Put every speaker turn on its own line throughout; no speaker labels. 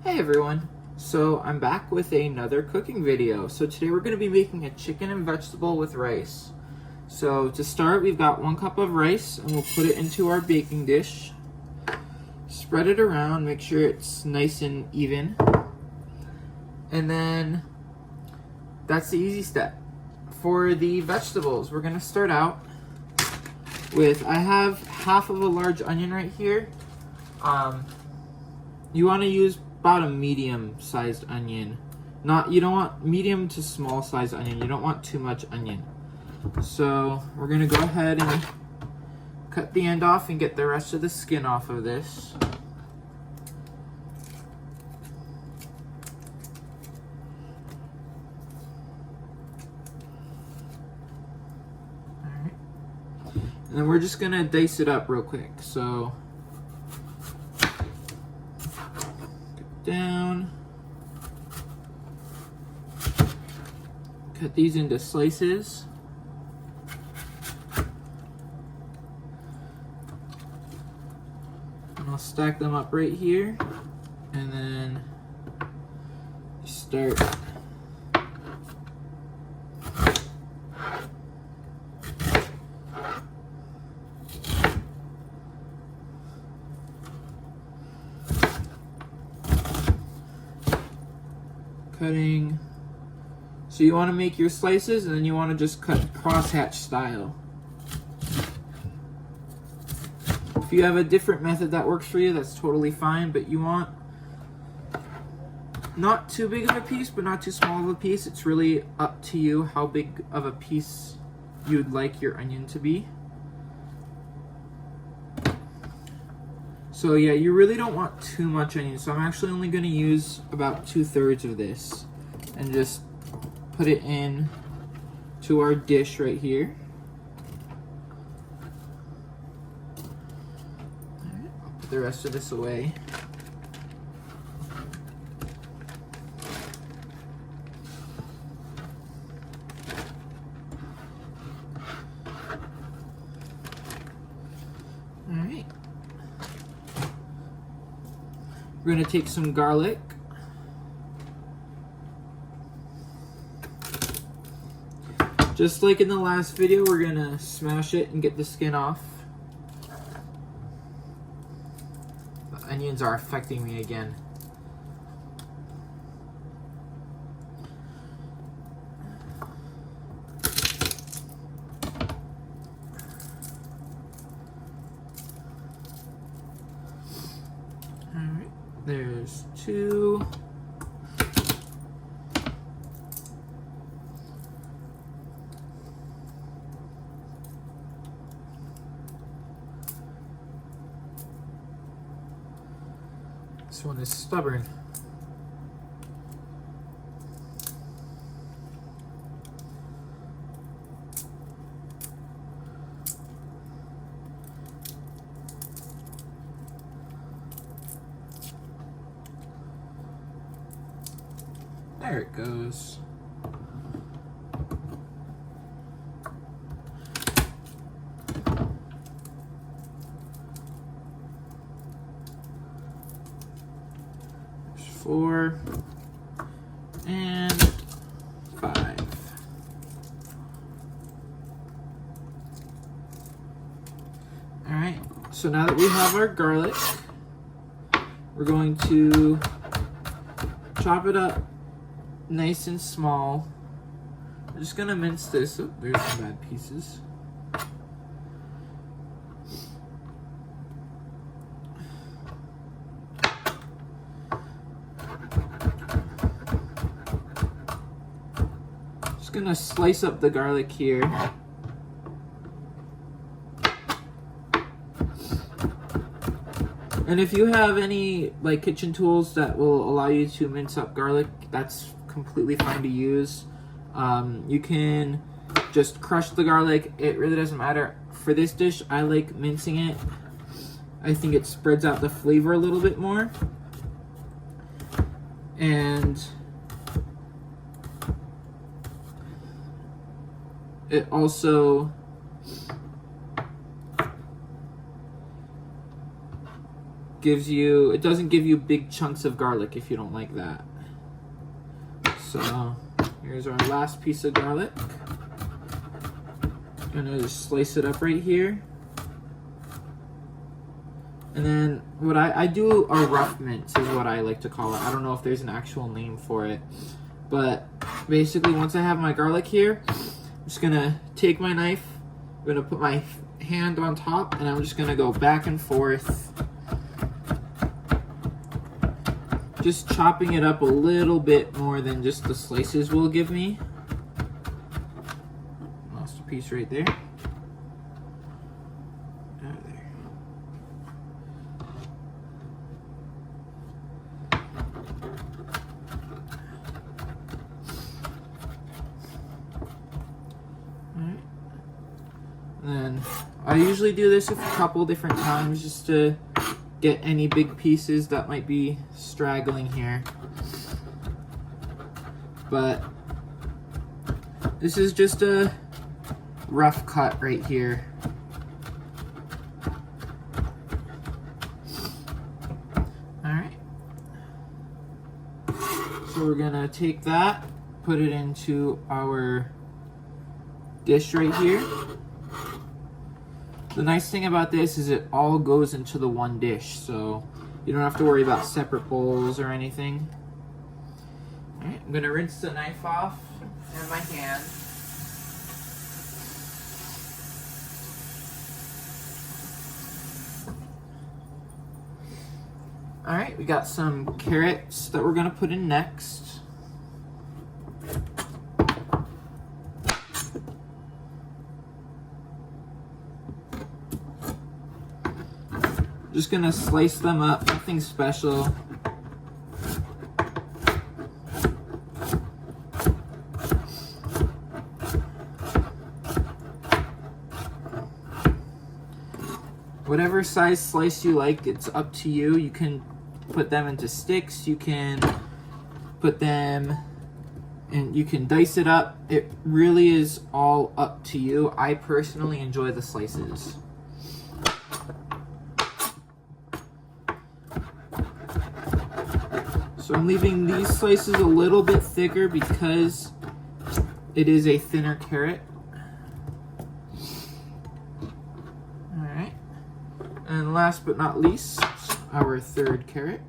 Hey everyone, so I'm back with another cooking video. So today we're going to be making a chicken and vegetable with rice. So to start, we've got 1 cup of rice and we'll put it into our baking dish. Spread it around, make sure it's nice and even. And then that's the easy step. For the vegetables, we're going to start out with, I have half of a large onion right here. You want to use about a medium-sized onion. You don't want medium to small-sized onion. You don't want too much onion. So we're gonna go ahead and cut the end off and get the rest of the skin off of this. Alright. And then we're just gonna dice it up real quick. So down, cut these into slices, and I'll stack them up right here, and then start cutting. So you want to make your slices and then you want to just cut crosshatch style. If you have a different method that works for you, that's totally fine, but you want not too big of a piece but not too small of a piece. It's really up to you how big of a piece you'd like your onion to be. So yeah, you really don't want too much onion, so I'm actually only going to use about 2/3 of this and just put it in to our dish right here. Alright, I'll put the rest of this away. Alright. We're going to take some garlic. Just like in the last video, we're going to smash it and get the skin off. The onions are affecting me again. Alright, there's 2. This one is stubborn. There it goes. There's 4 and 5. All right, so now that we have our garlic, we're going to chop it up nice and small. I'm just gonna mince this. Oh, there's some bad pieces. Just gonna slice up the garlic here. And if you have any like kitchen tools that will allow you to mince up garlic, that's completely fine to use. You can just crush the garlic. It really doesn't matter. For this dish, I like mincing it. I think it spreads out the flavor a little bit more. And it also it doesn't give you big chunks of garlic if you don't like that. So here's our last piece of garlic. Gonna just slice it up right here. And then what I do a rough mince is what I like to call it. I don't know if there's an actual name for it. But basically once I have my garlic here, I'm just gonna take my knife, I'm gonna put my hand on top, and I'm just gonna go back and forth. Just chopping it up a little bit more than just the slices will give me. Lost a piece right there. And I usually do this a couple different times just to get any big pieces that might be straggling here. But this is just a rough cut right here. Alright. So we're gonna take that, put it into our dish right here. The nice thing about this is it all goes into the one dish, so you don't have to worry about separate bowls or anything. Alright, I'm going to rinse the knife off and my hand. Alright, we got some carrots that we're going to put in next. Just gonna slice them up, nothing special. Whatever size slice you like, it's up to you. You can put them into sticks, you can put them, and you can dice it up. It really is all up to you. I personally enjoy the slices. So I'm leaving these slices a little bit thicker because it is a thinner carrot. Alright. And last but not least, our third carrot.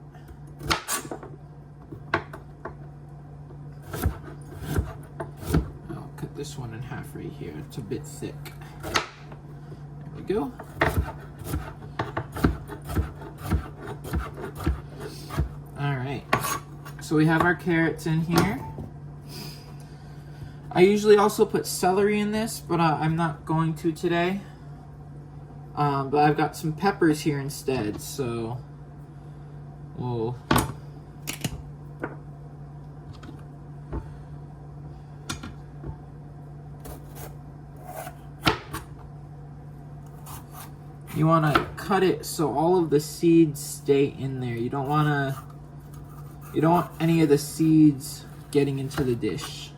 I'll cut this one in half right here. It's a bit thick. There we go. Alright, so we have our carrots in here. I usually also put celery in this, but I'm not going to today. But I've got some peppers here instead, so we'll... You want to cut it so all of the seeds stay in there. You don't want any of the seeds getting into the dish.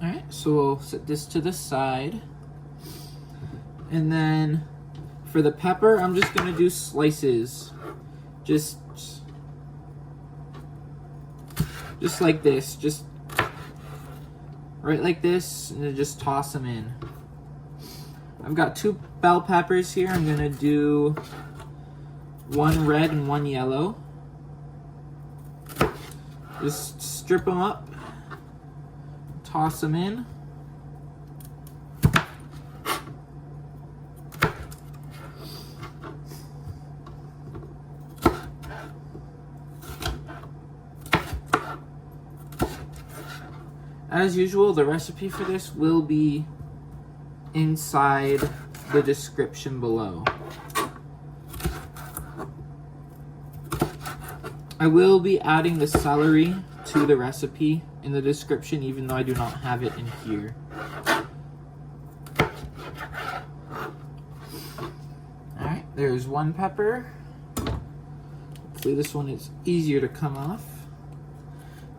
Alright, so we'll set this to the side. And then for the pepper, I'm just going to do slices. Just like this. Just right like this, and then just toss them in. I've got 2 bell peppers here. I'm gonna do 1 red and 1 yellow. Just strip them up, toss them in. As usual, the recipe for this will be inside the description below. I will be adding the celery to the recipe in the description, even though I do not have it in here. Alright, there's 1 pepper. Hopefully this one is easier to come off.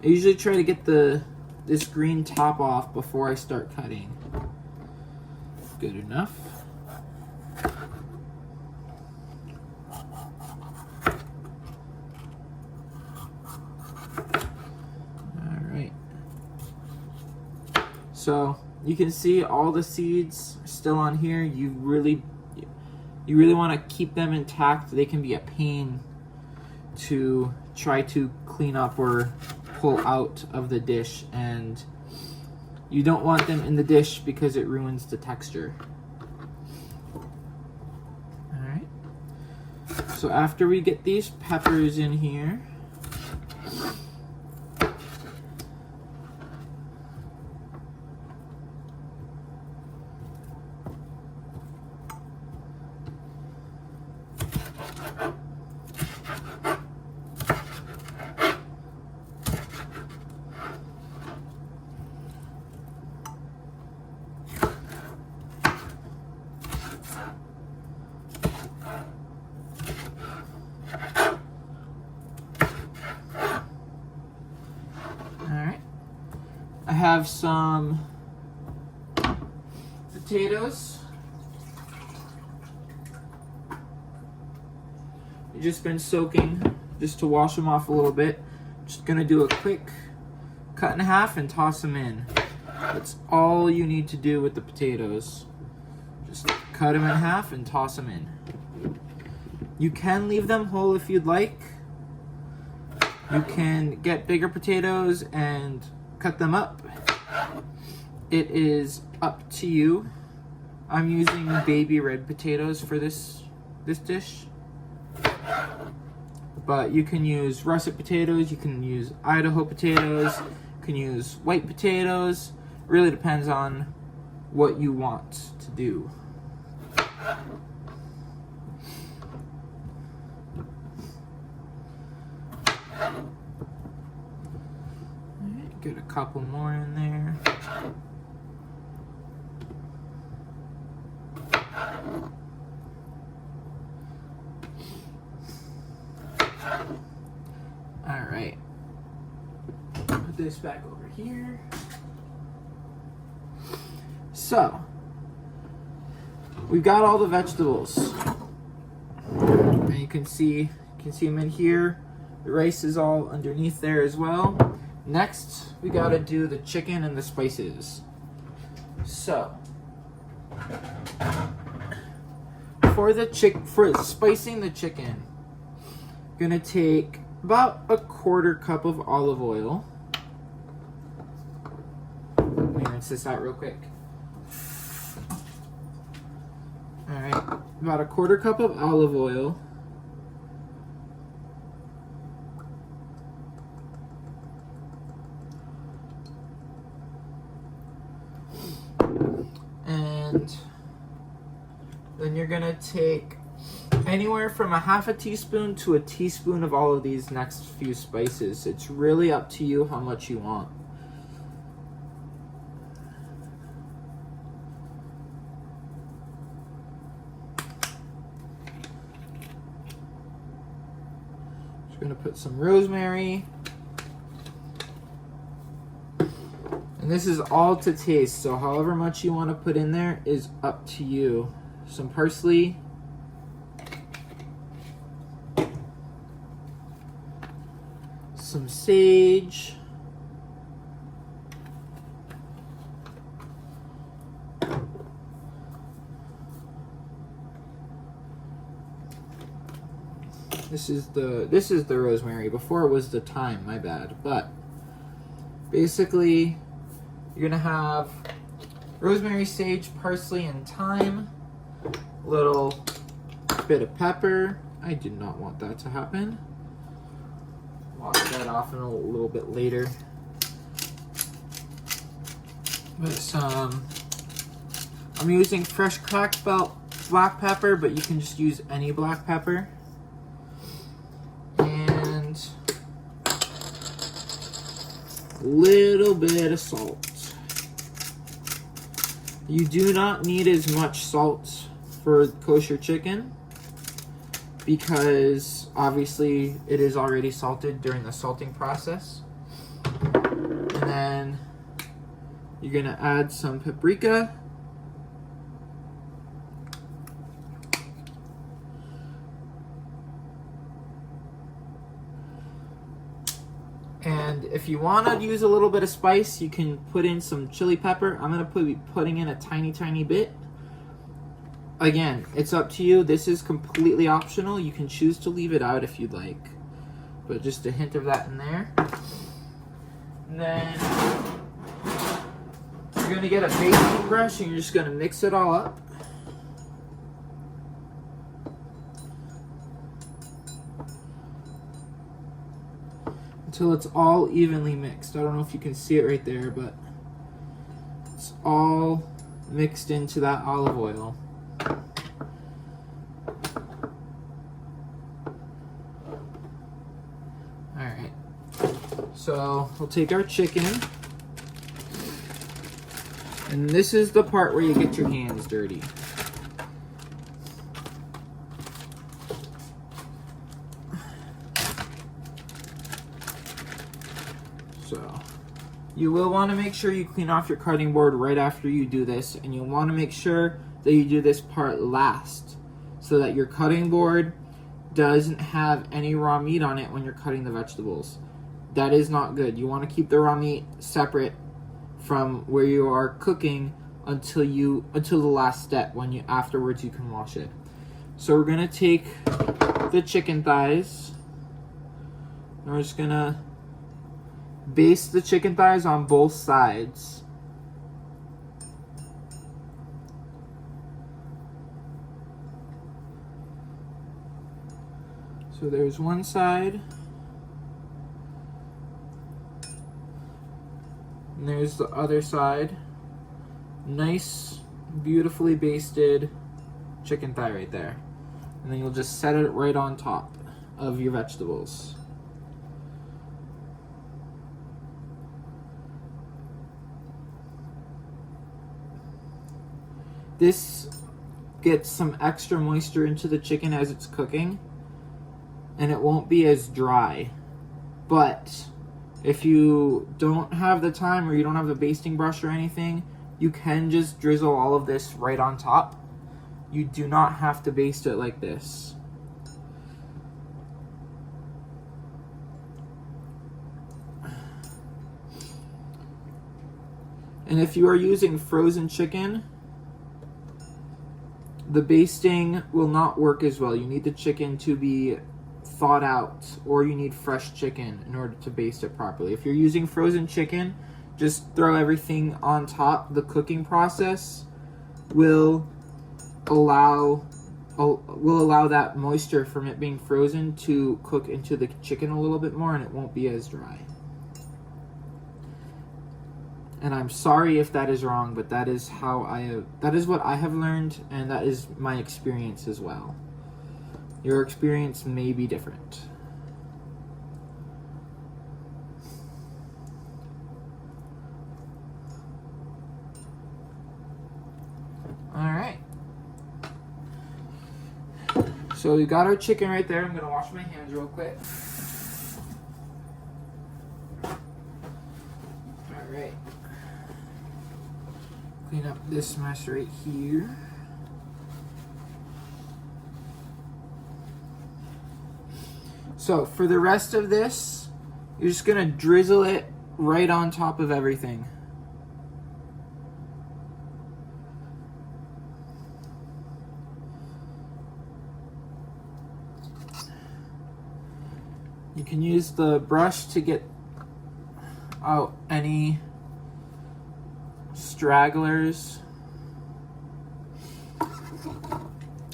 I usually try to get this green top off before I start cutting. Good enough. Alright. So you can see all the seeds are still on here. You really want to keep them intact. They can be a pain to try to clean up or pull out of the dish, and you don't want them in the dish because it ruins the texture. Alright. So after we get these peppers in here, I have some potatoes. I've just been soaking just to wash them off a little bit. Just gonna do a quick cut in half and toss them in. That's all you need to do with the potatoes. Just cut them in half and toss them in. You can leave them whole if you'd like. You can get bigger potatoes and cut them up. It is up to you. I'm using baby red potatoes for this dish. But you can use russet potatoes, you can use Idaho potatoes, you can use white potatoes. Really depends on what you want to do. Get a couple more in there. All right. Put this back over here. So, we've got all the vegetables. And you can see them in here. The rice is all underneath there as well. Next, we gotta do the chicken and the spices. So, for spicing the chicken, I'm gonna take about a 1/4 cup of olive oil. Let me rinse this out real quick. All right, about a 1/4 cup of olive oil. And then you're gonna take anywhere from a 1/2 teaspoon to a teaspoon of all of these next few spices. It's really up to you how much you want. Just gonna put some rosemary. And this is all to taste, so however much you want to put in there is up to you. Some parsley. Some sage. This is the rosemary. Before it was the thyme, my bad. But basically, you're gonna have rosemary, sage, parsley, and thyme. A little bit of pepper. I did not want that to happen. Wash that off in a little bit later. But some, I'm using fresh cracked black pepper, but you can just use any black pepper. And a little bit of salt. You do not need as much salt for kosher chicken because obviously it is already salted during the salting process. And then you're gonna add some paprika. And if you want to use a little bit of spice, you can put in some chili pepper. I'm going to be putting in a tiny bit. Again, it's up to you. This is completely optional. You can choose to leave it out if you'd like. But just a hint of that in there. And then you're going to get a basting brush and you're just going to mix it all up. Until it's all evenly mixed. I don't know if you can see it right there, but it's all mixed into that olive oil. Alright, so we'll take our chicken, and this is the part where you get your hands dirty. So, you will want to make sure you clean off your cutting board right after you do this, and you'll want to make sure that you do this part last so that your cutting board doesn't have any raw meat on it when you're cutting the vegetables. That is not good. You want to keep the raw meat separate from where you are cooking until the last step, when afterwards you can wash it. So we're going to take the chicken thighs, and we're just going to baste the chicken thighs on both sides. So there's one side, and there's the other side. Nice, beautifully basted chicken thigh right there. And then you'll just set it right on top of your vegetables. This gets some extra moisture into the chicken as it's cooking, and it won't be as dry. But if you don't have the time, or you don't have a basting brush or anything, you can just drizzle all of this right on top. You do not have to baste it like this. And if you are using frozen chicken, the basting will not work as well. You need the chicken to be thawed out, or you need fresh chicken in order to baste it properly. If you're using frozen chicken, just throw everything on top. The cooking process will allow that moisture from it being frozen to cook into the chicken a little bit more, and it won't be as dry. And I'm sorry if that is wrong, but that is what I have learned, and that is my experience as well. Your experience may be different. Alright. So we got our chicken right there. I'm going to wash my hands real quick. Alright. Clean up this mess right here. So for the rest of this, you're just going to drizzle it right on top of everything. You can use the brush to get out any stragglers.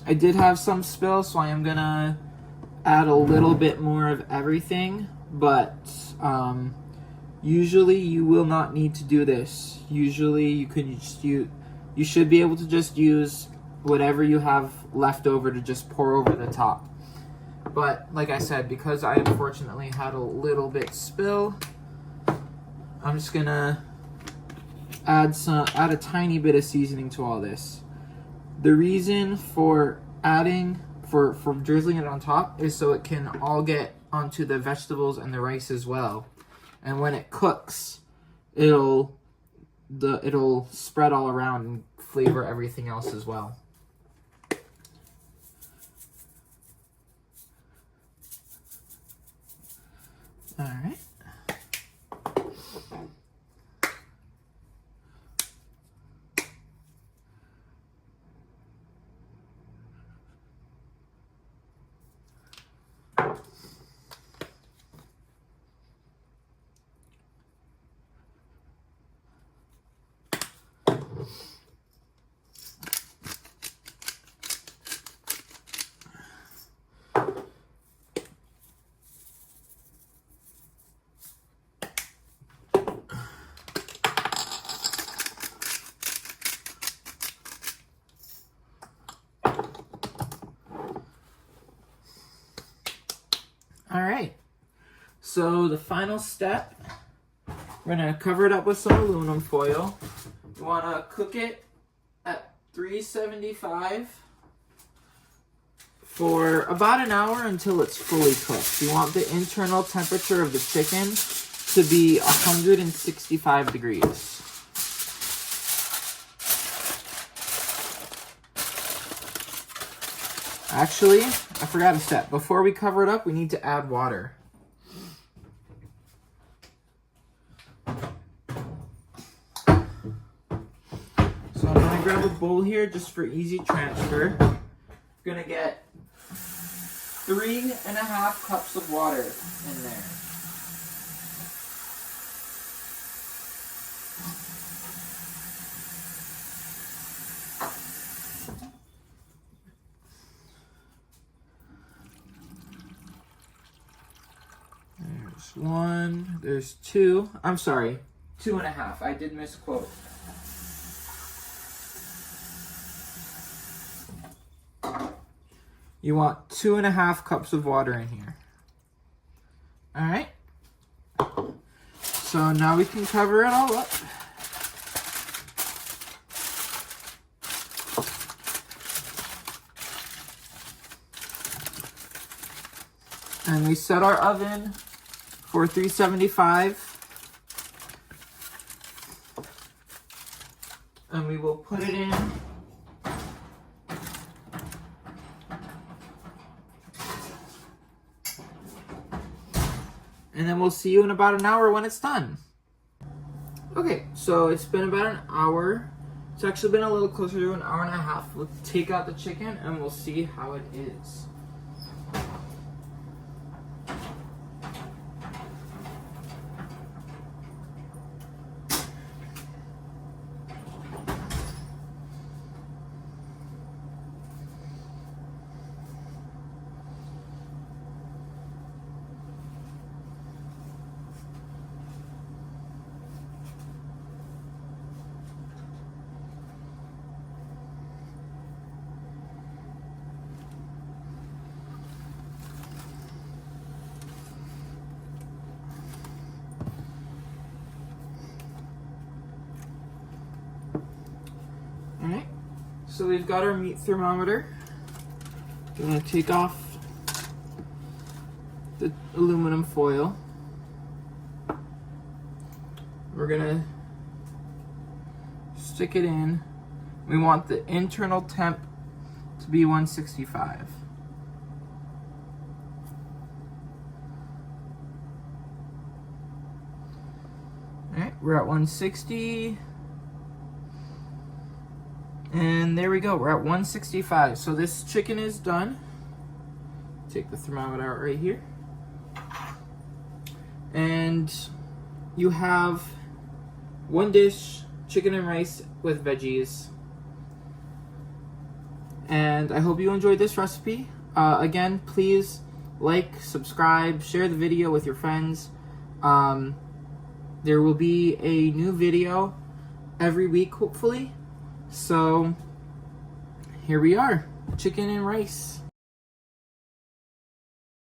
I did have some spill, so I am gonna add a little bit more of everything, but usually you will not need to do this. Usually you should be able to just use whatever you have left over to just pour over the top. But like I said, because I unfortunately had a little bit spill, I'm just gonna add a tiny bit of seasoning to all this. The reason for drizzling it on top is so it can all get onto the vegetables and the rice as well. And when it cooks, it'll spread all around and flavor everything else as well. Alright. All right, so the final step, we're gonna cover it up with some aluminum foil. You wanna cook it at 375 for about an hour until it's fully cooked. You want the internal temperature of the chicken to be 165 degrees. Actually, I forgot a step. Before we cover it up, we need to add water. So I'm gonna grab a bowl here just for easy transfer. I'm gonna get 3.5 cups of water in there. There's 1, there's 2. I'm sorry, 2.5. I did misquote. You want 2.5 cups of water in here. All right. So now we can cover it all up. And we set our oven for 375. And we will put it in. And then we'll see you in about an hour when it's done. Okay, so it's been about an hour. It's actually been a little closer to an hour and a half. We'll take out the chicken and we'll see how it is. Alright, so we've got our meat thermometer. We're going to take off the aluminum foil. We're going to stick it in. We want the internal temp to be 165. Alright, we're at 160. And there we go, we're at 165. So this chicken is done. Take the thermometer out right here. And you have one dish, chicken and rice with veggies. And I hope you enjoyed this recipe. Again, please like, subscribe, share the video with your friends. There will be a new video every week, hopefully. So here we are, chicken and rice.